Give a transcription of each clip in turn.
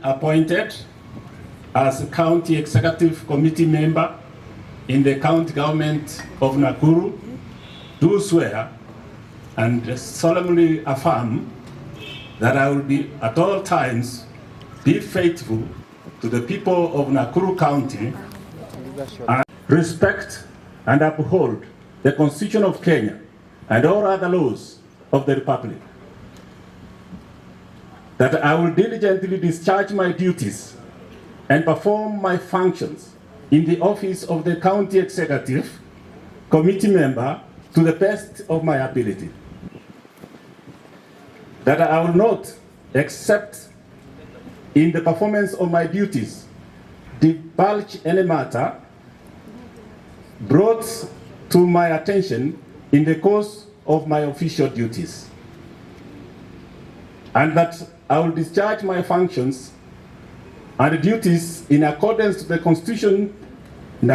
appointed as a County Executive Committee member in the County Government of Nakuru, do swear and solemnly affirm that I will be at all times be faithful to the people of Nakuru County and respect and uphold the Constitution of Kenya and all other laws of the Republic. That I will diligently discharge my duties and perform my functions in the office of the County Executive Committee member to the best of my ability. That I will not accept in the performance of my duties divulge any matter brought to my attention in the course of my official duties. And that I will discharge my functions and duties in accordance to the Constitution, and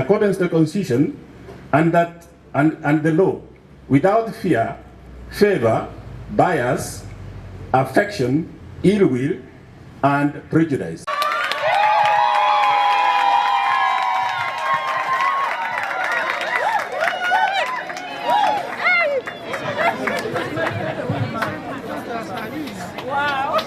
the law, without fear, favor, bias, affection, ill will, and prejudice. Wow.